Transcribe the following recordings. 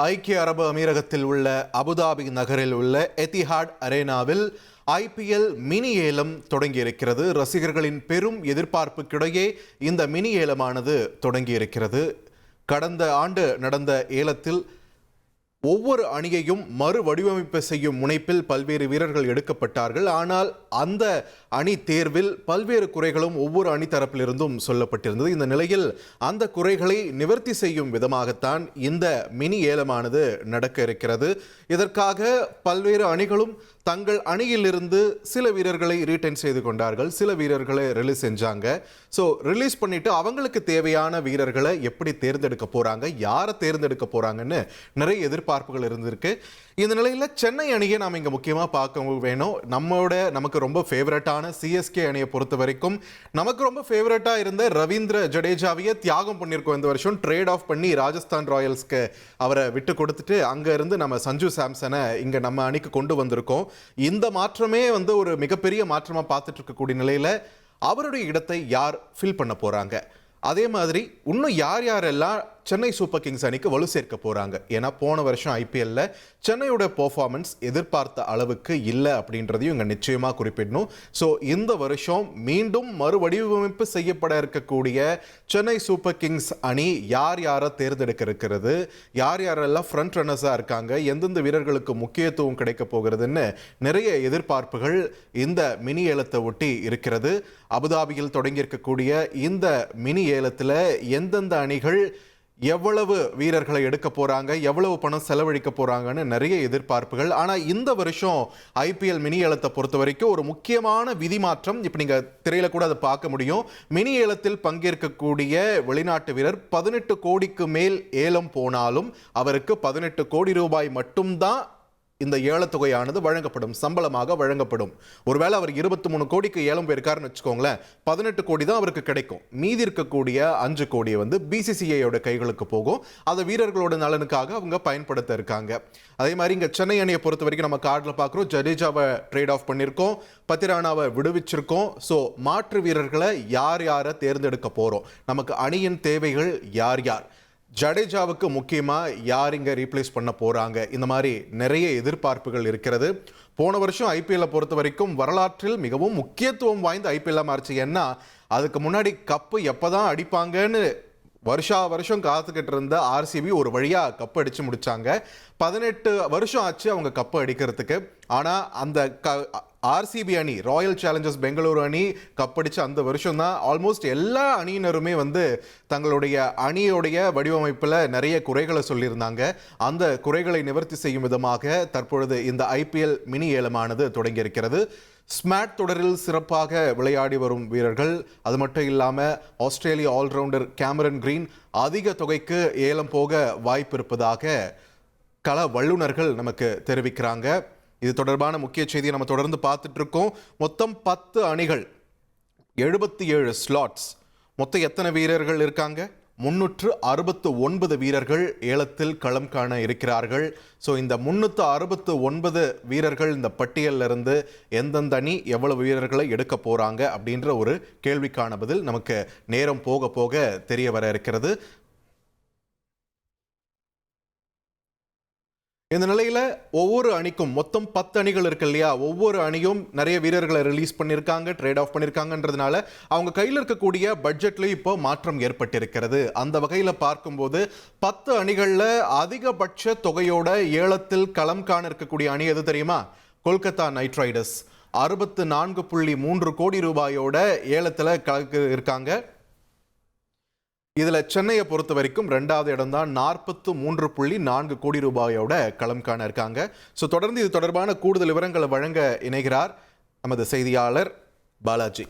ஐக்கிய அரபு அமீரகத்தில் உள்ள அபுதாபி நகரில் உள்ள எத்திஹாட் அரேனாவில் ஐபிஎல் மினி ஏலம் தொடங்கியிருக்கிறது. ரசிகர்களின் பெரும் எதிர்பார்ப்புக்கிடையே இந்த மினி ஏலமானது தொடங்கியிருக்கிறது. கடந்த ஆண்டு நடந்த ஏலத்தில் ஒவ்வொரு அணியையும் மறு வடிவமைப்பு செய்யும் முனைப்பில் பல்வேறு வீரர்கள் எடுக்கப்பட்டார்கள். ஆனால் அந்த அணி தேர்வில் பல்வேறு குறைகளும் ஒவ்வொரு அணி தரப்பிலிருந்தும் சொல்லப்பட்டிருந்தது. இந்த நிலையில் அந்த குறைகளை நிவர்த்தி செய்யும் விதமாகத்தான் இந்த மினி ஏலமானது நடக்க இருக்கிறது. இதற்காக பல்வேறு அணிகளும் தங்கள் அணியிலிருந்து சில வீரர்களை ரீட்டைன் செய்து கொண்டார்கள், சில வீரர்களை ரிலீஸ் செஞ்சாங்க. ஸோ ரிலீஸ் பண்ணிட்டு அவங்களுக்கு தேவையான வீரர்களை எப்படி தேர்ந்தெடுக்க போறாங்க, யாரை தேர்ந்தெடுக்க போறாங்கன்னு நிறைய எதிர்பார்ப்புகள் இருந்திருக்கு. இந்த நிலையில் சென்னை அணியை நாம் இங்கே முக்கியமாக பார்க்க வேணும். நமக்கு ரொம்ப ஃபேவரட்டான சிஎஸ்கே அணியை பொறுத்த வரைக்கும் நமக்கு ரொம்ப ஃபேவரட்டாக இருந்த ரவீந்திர ஜடேஜாவையே தியாகம் பண்ணியிருக்கோம். இந்த வருஷம் ட்ரேட் ஆஃப் பண்ணி ராஜஸ்தான் ராயல்ஸ்க்கு அவரை விட்டு கொடுத்துட்டு அங்கே இருந்து நம்ம சஞ்சு சாம்சனை இங்கே நம்ம அணிக்கு கொண்டு வந்திருக்கோம். இந்த மாற்றமே ஒரு மிகப்பெரிய மாற்றமாக பார்த்துட்டு இருக்கக்கூடிய நிலையில் அவருடைய இடத்தை யார் ஃபில் பண்ண போகிறாங்க, அதே மாதிரி இன்னும் யாரெல்லாம் சென்னை சூப்பர் கிங்ஸ் அணிக்கு வலு சேர்க்க போகிறாங்க. ஏன்னா போன வருஷம் ஐபிஎல்ல சென்னையோட பெர்ஃபார்மன்ஸ் எதிர்பார்த்த அளவுக்கு இல்லை அப்படின்றதையும் இங்கே நிச்சயமாக குறிப்பிடணும். ஸோ இந்த வருஷம் மீண்டும் மறுவடிவமைப்பு செய்யப்பட இருக்கக்கூடிய சென்னை சூப்பர் கிங்ஸ் அணி யாரை தேர்ந்தெடுக்க இருக்கிறது, யாரெல்லாம் ஃப்ரண்ட் ரன்னர்ஸாக இருக்காங்க, எந்தெந்த வீரர்களுக்கு முக்கியத்துவம் கிடைக்க போகிறதுன்னு நிறைய எதிர்பார்ப்புகள் இந்த மினி ஏலத்தை ஒட்டி இருக்கிறது. அபுதாபியில் தொடங்கியிருக்கக்கூடிய இந்த மினி ஏலத்தில் எந்தெந்த அணிகள் எவ்வளவு வீரர்களை எடுக்க போறாங்க, எவ்வளவு பணம் செலவழிக்க போறாங்கன்னு நிறைய எதிர்பார்ப்புகள். ஆனா இந்த வருஷம் ஐபிஎல் மினி ஏலத்தை பொறுத்த வரைக்கும் ஒரு முக்கியமான விதி மாற்றம். இப்ப நீங்க திரையில கூட அதை பார்க்க முடியும். மினி ஏலத்தில் பங்கேற்கக்கூடிய வெளிநாட்டு வீரர் 18 கோடிக்கு மேல் ஏலம் போனாலும் அவருக்கு 18 கோடி ரூபாய் மட்டும்தான் இந்த ஏலத்தொகையானது வழங்கப்படும், சம்பளமாக வழங்கப்படும். ஒருவேளை அவர் 23 கோடிக்கு ஏலம் போயிருக்காருன்னு வச்சுக்கோங்களேன், 18 கோடி தான் அவருக்கு கிடைக்கும். மீதி இருக்கக்கூடிய 5 கோடியை பிசிசிஐயோட கைகளுக்கு போகும். அதை வீரர்களோட நலனுக்காக அவங்க பயன்படுத்த இருக்காங்க. அதே மாதிரி இங்க சென்னை அணியை பொறுத்த வரைக்கும் நம்ம கார்டில் பார்க்குறோம், ஜடேஜாவை ட்ரேட் ஆஃப் பண்ணியிருக்கோம், பத்திரானாவை விடுவிச்சிருக்கோம். ஸோ மாற்று வீரர்களை யாரை தேர்ந்தெடுக்க போறோம், நமக்கு அணியின் தேவைகள் யார், ஜடேஜாவுக்கு முக்கியமாக யார் இங்கே ரீப்ளேஸ் பண்ண போகிறாங்க, இந்த மாதிரி நிறைய எதிர்பார்ப்புகள் இருக்கிறது. போன வருஷம் ஐபிஎல்லை பொறுத்த வரைக்கும் வரலாற்றில் மிகவும் முக்கியத்துவம் வாய்ந்த ஐபிஎல்லாக மாறிச்சு. ஏன்னா அதுக்கு முன்னாடி கப்பு எப்போ தான் அடிப்பாங்கன்னு வருஷம் காத்துக்கிட்டு இருந்த ஆர்சிபி ஒரு வழியாக கப்பு அடித்து முடித்தாங்க. 18 வருஷம் ஆச்சு அவங்க கப்பு அடிக்கிறதுக்கு. ஆனால் அந்த ஆர்சிபி அணி, ராயல் சேலஞ்சர்ஸ் பெங்களூரு அணி கப்படிச்சு அந்த வருஷம் தான் ஆல்மோஸ்ட் எல்லா அணியினருமே தங்களுடைய அணியோடைய வடிவமைப்பில் நிறைய குறைகளை சொல்லியிருந்தாங்க. அந்த குறைகளை நிவர்த்தி செய்யும் விதமாக தற்பொழுது இந்த ஐபிஎல் மினி ஏலமானது தொடங்கியிருக்கிறது. ஸ்மாட் தொடரில் சிறப்பாக விளையாடி வரும் வீரர்கள், அது மட்டும் இல்லாமல் ஆஸ்திரேலிய ஆல்ரவுண்டர் கேமரன் கிரீன் அதிக தொகைக்கு ஏலம் போக வாய்ப்பு இருப்பதாக கள வல்லுநர்கள் நமக்கு தெரிவிக்கிறாங்க. இது தொடர்பான முக்கிய செய்தியை நம்ம தொடர்ந்து பார்த்துட்டு இருக்கோம். மொத்தம் 10 அணிகள், 77 ஸ்லாட்ஸ், மொத்தம் எத்தனை வீரர்கள் இருக்காங்க? 369 வீரர்கள் ஏலத்தில் களம் காண இருக்கிறார்கள். ஸோ இந்த 369 வீரர்கள் இந்த பட்டியலில் இருந்து எந்தெந்த அணி எவ்வளவு வீரர்களை எடுக்க போறாங்க அப்படின்ற ஒரு கேள்விக்கான பதில் நமக்கு நேரம் போக போக தெரிய வர இருக்கிறது. இந்த நிலையில ஒவ்வொரு அணிக்கும் மொத்தம் 10 அணிகள் இருக்கு இல்லையா, ஒவ்வொரு அணியும் நிறைய வீரர்களை ரிலீஸ் பண்ணியிருக்காங்க, ட்ரேட் ஆஃப் பண்ணியிருக்காங்கன்றதுனால அவங்க கையில் இருக்கக்கூடிய பட்ஜெட்லையும் இப்போ மாற்றம் ஏற்பட்டிருக்கிறது. அந்த வகையில் பார்க்கும்போது 10 அணிகளில் அதிகபட்ச தொகையோட ஏலத்தில் களம் காண இருக்கக்கூடிய அணி எது தெரியுமா? கொல்கத்தா நைட் ரைடர்ஸ் 64.3 கோடி ரூபாயோட ஏலத்தில் கலக்கு இருக்காங்க. இதுல சென்னையை பொறுத்த வரைக்கும் 2வது இடம் தான் 43.4 கோடி ரூபாயோட களம் காண இருக்காங்க. ஸோ தொடர்ந்து இது தொடர்பான கூடுதல் விவரங்களை வழங்க இணைகிறார் நமது செய்தியாளர் பாலாஜி.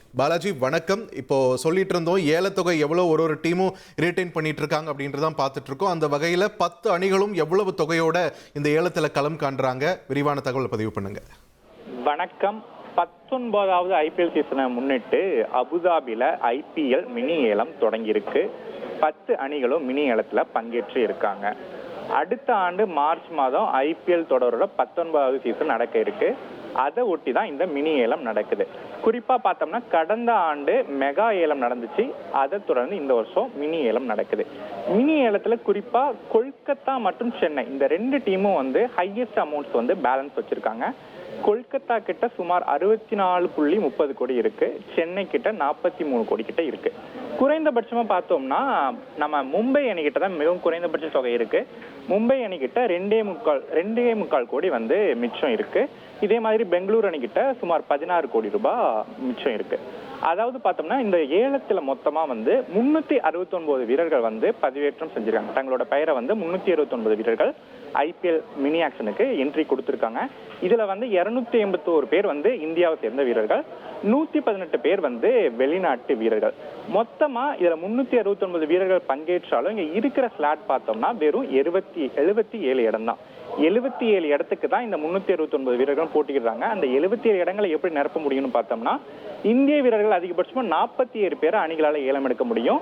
வணக்கம். இப்போ சொல்லிட்டு இருந்தோம் ஏலத்தொகை எவ்வளவு ஒரு டீமும் ரீட்டைன் பண்ணிட்டு இருக்காங்க அப்படின்றதான் பார்த்துட்டு இருக்கோம். அந்த வகையில 10 அணிகளும் எவ்வளவு தொகையோட இந்த ஏலத்துல களம் காண்றாங்க, விரிவான தகவல் பதிவு பண்ணுங்க. வணக்கம். 19வது ஐபிஎல் சீசனை முன்னிட்டு அபுதாபில ஐபிஎல் மினி ஏலம் தொடங்கியிருக்கு. 10 அணிகளும் மினி ஏலத்துல பங்கேற்று இருக்காங்க. அடுத்த ஆண்டு மார்ச் மாதம் ஐபிஎல் தொடரோட 19வது சீசன் நடக்க இருக்கு. அதை ஒட்டி தான் இந்த மினி ஏலம் நடக்குது. குறிப்பா பார்த்தோம்னா கடந்த ஆண்டு மெகா ஏலம் நடந்துச்சு, அதை தொடர்ந்து இந்த வருஷம் மினி ஏலம் நடக்குது. மினி ஏலத்துல குறிப்பா கொல்கத்தா மற்றும் சென்னை இந்த 2 டீமும் வந்து ஹையஸ்ட் அமௌண்ட்ஸ் வந்து பேலன்ஸ் வச்சிருக்காங்க. கொல்கத்தா கிட்ட சுமார் 64.30 கோடி இருக்கு, சென்னை கிட்ட 43 கோடி கிட்ட இருக்கு. குறைந்தபட்சமா பார்த்தோம்னா நம்ம மும்பை அணிகிட்ட தான் மிகவும் குறைந்தபட்ச தொகை இருக்கு. மும்பை அணிகிட்ட 2.25 கோடி வந்து மிச்சம் இருக்கு. இதே மாதிரி பெங்களூர் அணிகிட்ட சுமார் 16 கோடி ரூபாய் மிச்சம் இருக்கு. அதாவது பார்த்தோம்னா இந்த ஏலத்துல மொத்தமா வந்து 369 வீரர்கள் வந்து பதிவேற்றம் செஞ்சிருக்காங்க. தங்களோட பெயரை வந்து 369 வீரர்கள் ஐபிஎல் மினி ஆக்ஷனுக்கு என்ட்ரி கொடுத்திருக்காங்க. இதுல வந்து 281 பேர் வந்து இந்தியாவை சேர்ந்த வீரர்கள், 118 பேர் வந்து வெளிநாட்டு வீரர்கள். மொத்தமா இதுல 369 வீரர்கள் பங்கேற்றாலும் இங்க இருக்கிற ஸ்லாட் பார்த்தோம்னா வெறும் 77 இடம் தான். 77 இடத்துக்கு தான் இந்த 369 வீரர்கள் போட்டிக்கிறாங்க. அந்த 77 இடங்களை எப்படி நிரப்ப முடியும்னு பார்த்தோம்னா இந்திய வீரர்கள் அதிகபட்சமா 47 பேரை அணிகளால ஏலம் எடுக்க முடியும்.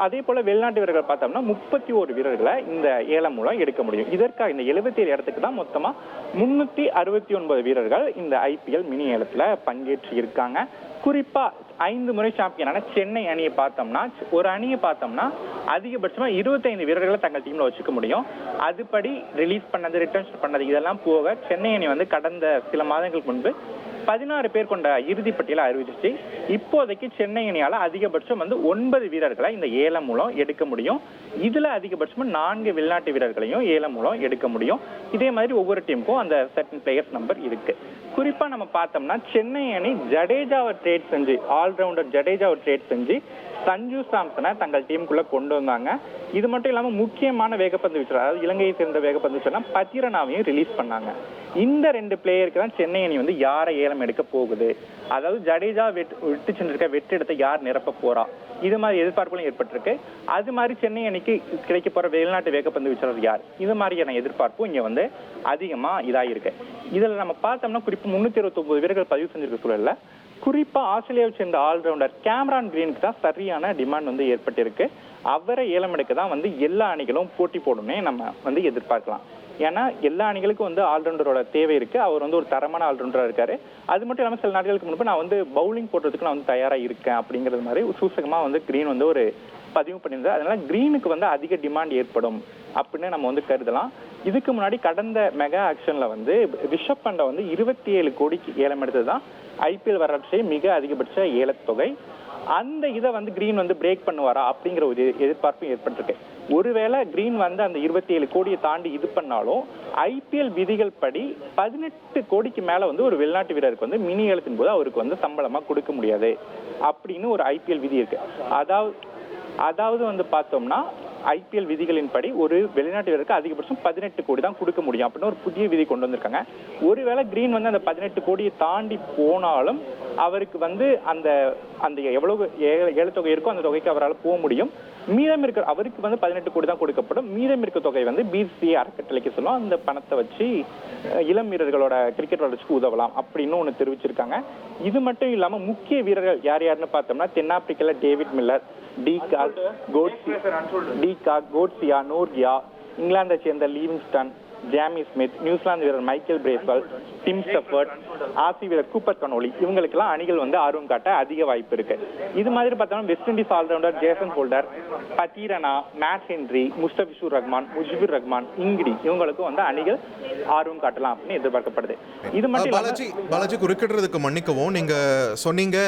அதே போல வெளிநாட்டு வீரர்கள் பார்த்தோம்னா 31 வீரர்களை இந்த ஏலம் மூலம் எடுக்க முடியும். இதற்காக இந்த 77 இடத்துக்கு தான் மொத்தமா 369 வீரர்கள் இந்த ஐபிஎல் மினி ஏலத்துல பங்கேற்று இருக்காங்க. குறிப்பா 5 முறை சாம்பியனான சென்னை அணியை பார்த்தோம்னா ஒரு அணியை பார்த்தோம்னா அதிகபட்சமா 25 வீரர்களை தங்கள் டீம்ல வச்சுக்க முடியும். அதுபடி ரிலீஸ் பண்ணது, ரிட்டர்ன்ஸ் பண்ணது இதெல்லாம் போக சென்னை அணி வந்து கடந்த சில மாதங்களுக்கு முன்பு 16 பேர் கொண்ட இறுதி பட்டியலை அறிவிச்சிச்சு. இப்போதைக்கு சென்னை அணியால அதிகபட்சம் வந்து 9 வீரர்களை இந்த ஏலம் மூலம் எடுக்க முடியும். இதுல அதிகபட்சமா 4 வெளிநாட்டு வீரர்களையும் ஏலம் மூலம் எடுக்க முடியும். இதே மாதிரி ஒவ்வொரு டீமுக்கும் அந்த சர்டன் பிளேயர்ஸ் நம்பர் இருக்கு. குறிப்பா நம்ம பார்த்தோம்னா சென்னை அணி ஜடேஜாவை ட்ரேட் செஞ்சு, ஆல்ரவுண்டர் ஜடேஜாவை ட்ரேட் செஞ்சு சஞ்சு சாம்சனை தங்கள் டீமுக்குள்ள கொண்டு வந்தாங்க. இது மட்டும் இல்லாம முக்கியமான வேகப்பந்து வீச்சர், அதாவது இலங்கையை சேர்ந்த வேகப்பந்து வீச்சர்னா பத்திரனாவையும் ரிலீஸ் பண்ணாங்க. இந்த 2 பிளேயருக்கு தான் சென்னை அணி வந்து யாரை ஏலம் எடுக்க போகுது, அதாவது ஜடேஜா விட்டு சென்றிருக்க வெற்றிடத்தை யார் நிரப்ப போறா, இது மாதிரி எதிர்பார்ப்புகளும் ஏற்பட்டிருக்கு. அது மாதிரி சென்னை அணிக்கு கிடைக்க போற வெளிநாட்டு வேகப்பந்து வீச்சர் யார், இது மாதிரியான எதிர்பார்ப்பும் இங்க வந்து அதிகமா இதாயிருக்கு. இதுல நம்ம பார்த்தோம்னா குறிப்பா 329 வீரர்கள் பதிவு செஞ்சிருக்க சூழல்ல குறிப்பா ஆஸ்திரேலியாவை சேர்ந்த ஆல்ரவுண்டர் கேமரான் கிரீனுக்கு தான் சரியான டிமாண்ட் வந்து ஏற்பட்டிருக்கு. அவரை ஏலம் எடுக்க தான் வந்து எல்லா அணிகளும் போட்டி போடணும்னே நம்ம வந்து எதிர்பார்க்கலாம். ஏன்னா எல்லா அணிகளுக்கும் வந்து ஆல்ரவுண்டரோட தேவை இருக்கு. அவர் வந்து ஒரு தரமான ஆல்ரவுண்டரா இருக்காரு. அது மட்டும் இல்லாமல் சில நாட்களுக்கு முன்பு நான் வந்து பவுலிங் போடுறதுக்கு நான் வந்து தயாரா இருக்கேன் அப்படிங்கிறது மாதிரி சூசகமா வந்து கிரீன் வந்து ஒரு பதிவு பண்ணியிருந்தார். அதனால கிரீனுக்கு வந்து அதிக டிமாண்ட் ஏற்படும் அப்படின்னு நம்ம வந்து கருதலாம். இதுக்கு முன்னாடி கடந்த மெகா ஆக்ஷன்ல வந்து ரிஷப் பண்டை வந்து 27 கோடிக்கு ஏலம் எடுத்ததுதான் ஐபிஎல் வரலாற்றை மிக அதிகபட்ச ஏலத்தொகை. அந்த இதை வந்து கிரீன் வந்து பிரேக் பண்ணுவாரா அப்படிங்கிற ஒரு எதிர்பார்ப்பும் ஏற்பட்டிருக்கு. ஒருவேளை கிரீன் வந்து அந்த 27 கோடியை தாண்டி இது பண்ணாலும் ஐபிஎல் விதிகள் படி 18 கோடிக்கு மேல வந்து ஒரு வெளிநாட்டு வீரருக்கு வந்து மினி ஏலத்தின் போது அவருக்கு வந்து சம்பளமா கொடுக்க முடியாது அப்படின்னு ஒரு ஐபிஎல் விதி இருக்கு. அதாவது வந்து பார்த்தோம்னா ஐபிஎல் விதிகளின் படி ஒரு வெளிநாட்டு வீரருக்கு அதிகபட்சம் 18 கோடி தான் கொடுக்க முடியும் அப்படின்னு ஒரு புதிய விதி கொண்டு வந்திருக்காங்க. ஒருவேளை கிரீன் வந்து அந்த 18 கோடியை தாண்டி போனாலும் அவருக்கு வந்து அந்த அந்த எவ்வளவு ஏலத்தொகை இருக்கோ அந்த தொகைக்கு அவரால் போக முடியும். மீதம் இருக்க அவருக்கு வந்து 18 கோடி தான் கொடுக்கப்படும். மீதம் இருக்க தொகை வந்து பிசிசிஐ அறக்கட்டளைக்கு சொல்லும். அந்த பணத்தை வச்சு இளம் வீரர்களோட கிரிக்கெட் வளர்ச்சிக்கு உதவலாம் அப்படின்னு ஒன்று தெரிவிச்சிருக்காங்க. இது மட்டும் இல்லாம முக்கிய வீரர்கள் யார் யாருன்னு பார்த்தோம்னா தென்னாப்பிரிக்கால டேவிட் மில்லர், கோட்சியா, நோர்கியா, இங்கிலாந்தை சேர்ந்த லிவிங்ஸ்டன், ஜாமி ஸ்மித், நியூசிலாந்து வீரர் மைக்கேல் பிரேஸ்வெல், டிம் ஸ்டஃபர்ட், ஆசி வீரர் கூப்பர் கனோலி, இவங்களுக்கெல்லாம் அணிகள் வந்து ஆர்வம் காட்ட அதிக வாய்ப்பு இருக்கு. இது மாதிரி பார்த்தோம்னா West Indies allrounder Jason Holder, Pathirana, Matt Henry, Mustafizur Rahman, Mujibur Rahman, Ngidi இவங்களுக்கும் வந்து அணிகள் ஆர்வம் காட்டலாம் அப்படின்னு எதிர்பார்க்கப்படுது. இது மட்டும் பாலாஜி குறுக்கிடுறதுக்கு மன்னிக்கவும், நீங்க சொன்னீங்க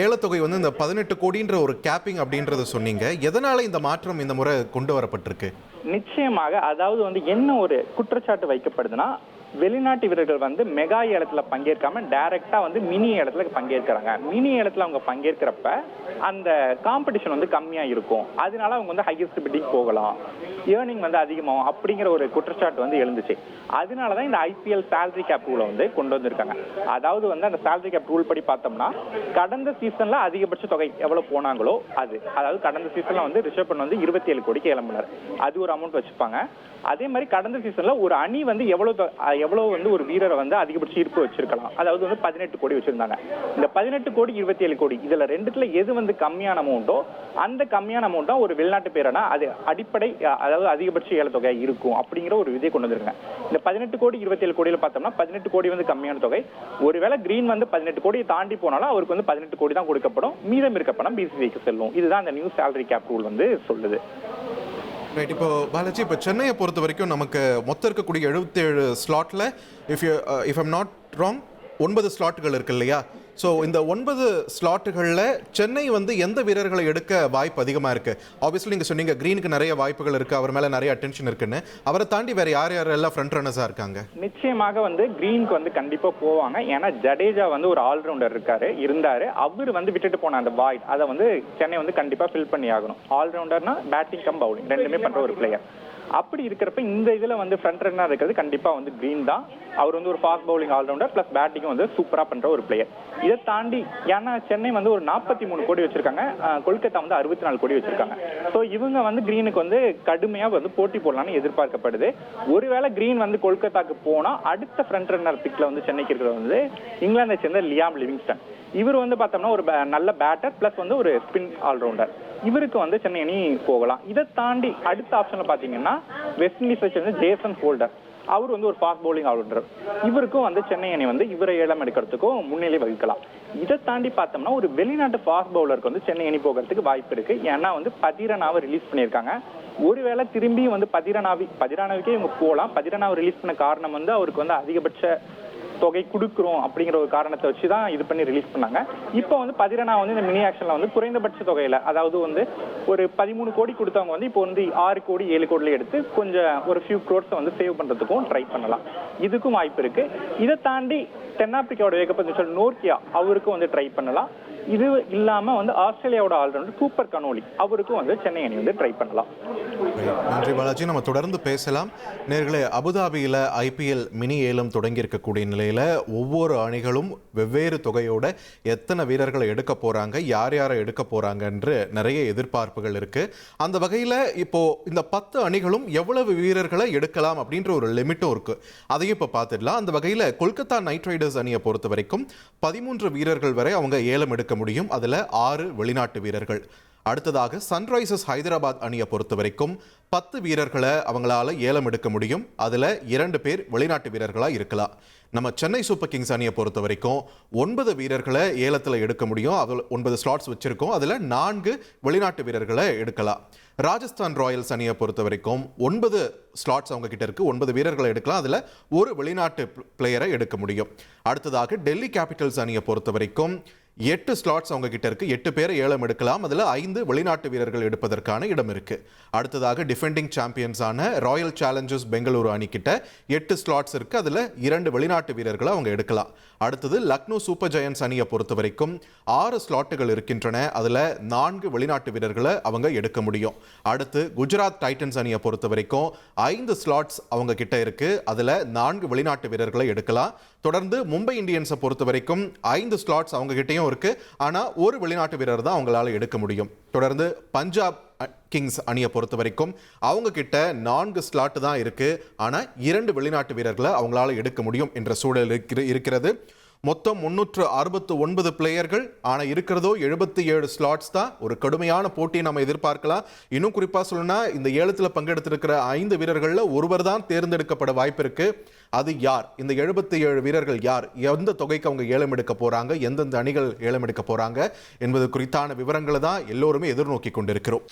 ஏலத்தொகை வந்து இந்த 18 கோடின்ற ஒரு கேப்பிங் அப்படின்றத சொன்னீங்க. எதனால இந்த மாற்றம் இந்த முறை கொண்டு வரப்பட்டிருக்கு? நிச்சயமாக அதாவது வந்து என்ன ஒரு குற்றச்சாட்டு வைக்கப்படுதுன்னா வெளிநாட்டு வீரர்கள் வந்து மெகா ஏலத்துல பங்கேற்காம டைரக்டா வந்து மினி ஏலத்துல பங்கேற்கிறாங்க. மினி ஏலத்துல அவங்க பங்கேற்கிறப்ப அந்த காம்படிஷன் வந்து கம்மியா இருக்கும், அதனால அவங்க வந்து ஹையஸ்ட் பிட்டிங் போகலாம், ஏர்னிங் வந்து அதிகமாகும் அப்படிங்கிற ஒரு குற்றச்சாட்டு வந்து எழுந்துச்சு. அதனாலதான் இந்த ஐபிஎல் சேலரி கேப் ரூலை வந்து கொண்டு வந்திருக்காங்க. அதாவது வந்து அந்த சேலரி கேப் ரூல் படி பார்த்தோம்னா கடந்த சீசன்ல அதிகபட்ச தொகை எவ்வளவு போனாங்களோ அது, அதாவது கடந்த சீசன்ல வந்து ரிஷப் பண்ட் வந்து 27 கோடிக்கு ஏலம் பண்ணார், அது ஒரு அமௌண்ட் வச்சுப்பாங்க. அதே மாதிரி கடந்த சீசன்ல ஒரு அணி வந்து எவ்வளவு எவ்வளவு வந்து ஒரு வீரரை வந்து அதிகபட்ச ஈர்ப்பு வச்சிருக்கலாம். அதாவது வந்து 18 கோடி வச்சிருந்தாங்க. இந்த 18 கோடி 27 கோடி இதுல ரெண்டுத்துல எது வந்து கம்மியான அமௌண்ட்டோ அந்த கம்மியான அமௌண்ட் தான் ஒரு வெளிநாட்டு பேரனா அது அடிப்படை, அதாவது அதிகபட்ச ஏலத்தொகை இருக்கும் அப்படிங்கிற ஒரு விதை கொண்டு வந்திருக்காங்க. இந்த 18 கோடி 27 கோடியில பார்த்தோம்னா 18 கோடி வந்து கம்மியான தொகை. ஒருவேளை கிரீன் வந்து 18 கோடியை தாண்டி போனாலும் அவருக்கு வந்து 18 கோடி தான் கொடுக்கப்படும். மீதம் இருக்க பணம் பிசிசிஐக்கு செல்லும். இதுதான் அந்த நியூ சேலரி கேப் ரூல் வந்து சொல்லுது. ரைட். இப்போ பாலாஜி, இப்போ சென்னையை பொறுத்த வரைக்கும் நமக்கு மொத்தம் இருக்கக்கூடிய 77 ஸ்லாட்டில் இஃப் ஐம் நாட் ராங் 9 ஸ்லாட்டுகள் இருக்கு இல்லையா? ஸோ இந்த 9 ஸ்லாட்டுகளில் சென்னை வந்து எந்த வீரர்களை எடுக்க வாய்ப்பு அதிகமாக இருக்குது? ஆப்வியஸ்லி நீங்கள் சொன்னீங்க கிரீனுக்கு நிறைய வாய்ப்புகள் இருக்குது, அவர் மேலே நிறைய அட்டென்ஷன் இருக்குன்னு. அவரை தாண்டி வேறு யார் யாரெல்லாம் ஃப்ரண்ட் ரன்னர்ஸாக இருக்காங்க? நிச்சயமாக வந்து கிரீனுக்கு வந்து கண்டிப்பாக போவாங்க. ஏன்னா ஜடேஜா வந்து ஒரு ஆல்ரவுண்டர் இருந்தார். அவர் வந்து விட்டுட்டு போன அந்த வாய்ட் அதை வந்து சென்னை வந்து கண்டிப்பாக ஃபில் பண்ணி ஆகணும். ஆல்ரவுண்டர்னா பேட்டிங் கம் பவுலிங் ரெண்டுமே பண்ணுற ஒரு பிளேயர். அப்படி இருக்கிறப்ப இந்த இதுல வந்து ஃப்ரண்ட் ரன்னர் இருக்கிறது கண்டிப்பா வந்து கிரீன் தான். அவர் வந்து ஒரு ஃபாஸ்ட் பவுலிங் ஆல்ரவுண்டர் பிளஸ் பேட்டிங்கும் வந்து சூப்பரா பண்ற ஒரு பிளேயர். இதை தாண்டி ஏன்னா சென்னை வந்து ஒரு 43 கோடி வச்சிருக்காங்க, கொல்கத்தா வந்து 64 கோடி வச்சிருக்காங்க. ஸோ இவங்க வந்து கிரீனுக்கு வந்து கடுமையா வந்து போட்டி போடலாம்னு எதிர்பார்க்கப்படுது. ஒருவேளை கிரீன் வந்து கொல்கத்தாக்கு போனா அடுத்த ஃப்ரண்ட் ரன்னர் பிக்ல வந்து சென்னைக்கு இருக்கிறது வந்து இங்கிலாந்தை சேர்ந்த லியாம் லிவிங்ஸ்டன். இவர் வந்து பார்த்தோம்னா ஒரு நல்ல பேட்டர் பிளஸ் வந்து ஒரு ஸ்பின் ஆல்ரவுண்டர். இவருக்கு வந்து சென்னை அணி போகலாம். இதை தாண்டி அடுத்த ஆப்ஷன்ல பாத்தீங்கன்னா வெஸ்ட் இண்டீஸை சேர்ந்த ஜேசன் ஹோல்டர். அவர் வந்து ஒரு ஃபாஸ்ட் பவுலிங் ஆல்ரவுண்டர். இவருக்கும் வந்து சென்னை அணி வந்து இவரை ஏலம் எடுக்கிறதுக்கும் முன்னிலை வகிக்கலாம். இதை தாண்டி பார்த்தோம்னா ஒரு வெளிநாட்டு ஃபாஸ்ட் பவுலருக்கு வந்து சென்னை அணி போகிறதுக்கு வாய்ப்பு இருக்கு. ஏன்னா வந்து பதிரனாவை ரிலீஸ் பண்ணியிருக்காங்க. ஒருவேளை திரும்பி வந்து பதிரானாவுக்கே இவங்க போகலாம். பதிரனாவை ரிலீஸ் பண்ண காரணம் வந்து அவருக்கு வந்து அதிகபட்ச தொகை கொடுக்குறோம் அப்படிங்கிற ஒரு காரணத்தை வச்சு தான் இது பண்ணி ரிலீஸ் பண்ணாங்க. இப்போ வந்து பதிரனா வந்து இந்த மினி ஆக்ஷன்ல வந்து குறைந்தபட்ச தொகையில, அதாவது வந்து ஒரு 13 கோடி கொடுத்தவங்க வந்து இப்போ வந்து 6 கோடி 7 கோடில எடுத்து கொஞ்சம் ஒரு ஃபியூ க்ரோர்ஸை வந்து சேவ் பண்றதுக்கும் ட்ரை பண்ணலாம். இதுக்கும் வாய்ப்பு இருக்கு. இதை தாண்டி தென்னாப்பிரிக்காவோட வேகப்பந்து நோர்க்கியா அவருக்கும் வந்து ட்ரை பண்ணலாம். இது இல்லாம வந்து ஆஸ்திரேலியாவோட ஆல்ரவுண்டர் சூப்பர் கனோலி அவருக்கும் வந்து சென்னை அணி வந்து ட்ரை பண்ணலாம். நன்றி பாலாஜி. நம்ம தொடர்ந்து பேசலாம். நேர்களே, அபுதாபியில் IPL மினி ஏலம் தொடங்கி இருக்கக்கூடிய நிலையில் ஒவ்வொரு அணிகளும் வெவ்வேறு தொகையோட எத்தனை வீரர்களை எடுக்க போறாங்க, யார் யாரை எடுக்க போறாங்க என்று நிறைய எதிர்பார்ப்புகள் இருக்கு. அந்த வகையில் இப்போ இந்த 10 அணிகளும் எவ்வளவு வீரர்களை எடுக்கலாம் அப்படின்ற ஒரு லிமிட்டும் இருக்கு. அதையும் இப்போ பார்த்துடலாம். அந்த வகையில் கொல்கத்தா நைட் ரைடர்ஸ் அணியை பொறுத்த வரைக்கும் 13 வீரர்கள் வரை அவங்க ஏலம் எடுக்க முடியும். அதில் 6 வெளிநாட்டு வீரர்கள். அடுத்ததாக சன்ரைசர்ஸ் ஹைதராபாத் அணியை பொறுத்த வரைக்கும் 10 வீரர்களை அவங்களால ஏலம் எடுக்க முடியும். அதில் 2 பேர் வெளிநாட்டு வீரர்களாக இருக்கலாம். நம்ம சென்னை சூப்பர் கிங்ஸ் அணியை பொறுத்த வரைக்கும் 9 வீரர்களை ஏலத்தில் எடுக்க முடியும். அதில் 9 ஸ்லாட்ஸ் வச்சிருக்கோம். அதில் 4 வெளிநாட்டு வீரர்களை எடுக்கலாம். ராஜஸ்தான் ராயல்ஸ் அணியை பொறுத்த வரைக்கும் 9 ஸ்லாட்ஸ் அவங்க கிட்ட இருக்கு. 9 வீரர்களை எடுக்கலாம். அதில் ஒரு வெளிநாட்டு பிளேயரை எடுக்க முடியும். அடுத்ததாக டெல்லி கேபிட்டல்ஸ் அணியை பொறுத்த வரைக்கும் 8 ஸ்லாட்ஸ் அவங்க கிட்ட இருக்கு. 8 பேரை ஏலம் எடுக்கலாம். அதில் 5 வெளிநாட்டு வீரர்கள் எடுப்பதற்கான இடம் இருக்கு. அடுத்ததாக டிஃபெண்டிங் சாம்பியன்ஸான ராயல் சேலஞ்சர்ஸ் பெங்களூரு அணி கிட்ட 8 ஸ்லாட்ஸ் இருக்கு. அதில் 2 வெளிநாட்டு வீரர்களை அவங்க எடுக்கலாம். அடுத்தது லக்னோ சூப்பர் ஜெயன்ஸ் அணியை பொறுத்த வரைக்கும் 6 ஸ்லாட்டுகள் இருக்கின்றன. அதில் 4 வெளிநாட்டு வீரர்களை அவங்க எடுக்க முடியும். அடுத்து குஜராத் டைட்டன்ஸ் அணியை பொறுத்த வரைக்கும் 5 ஸ்லாட்ஸ் அவங்க கிட்ட இருக்கு. அதில் 4 வெளிநாட்டு வீரர்களை எடுக்கலாம். தொடர்ந்து மும்பை இந்தியன்ஸை பொறுத்த வரைக்கும் 5 ஸ்லாட்ஸ் அவங்க கிட்டையும் இருக்கு. ஆனால் ஒரு வெளிநாட்டு வீரர் தான் அவங்களால எடுக்க முடியும். தொடர்ந்து பஞ்சாப் கிங்ஸ் அணியை பொறுத்த வரைக்கும் அவங்க கிட்ட 4 ஸ்லாட் தான் இருக்கு. ஆனால் 2 வெளிநாட்டு வீரர்களை அவங்களால எடுக்க முடியும் என்ற சூழல் இருக்கிறது. மொத்தம் 369 பிளேயர்கள். ஆனால் இருக்கிறதோ 77 ஸ்லாட்ஸ் தான். ஒரு கடுமையான போட்டியை நம்ம எதிர்பார்க்கலாம். இன்னும் குறிப்பாக சொல்லணும்னா இந்த ஏலத்தில் பங்கெடுத்திருக்கிற 5 வீரர்களில் ஒருவர் தான் தேர்ந்தெடுக்கப்பட வாய்ப்பு இருக்கு. அது யார்? இந்த 77 வீரர்கள் யார்? எந்த தொகைக்கு அவங்க ஏலம் எடுக்க போறாங்க? எந்தெந்த அணிகள் ஏலம் எடுக்க போறாங்க என்பது குறித்தான விவரங்களை தான் எல்லோருமே எதிர்நோக்கி கொண்டிருக்கிறோம்.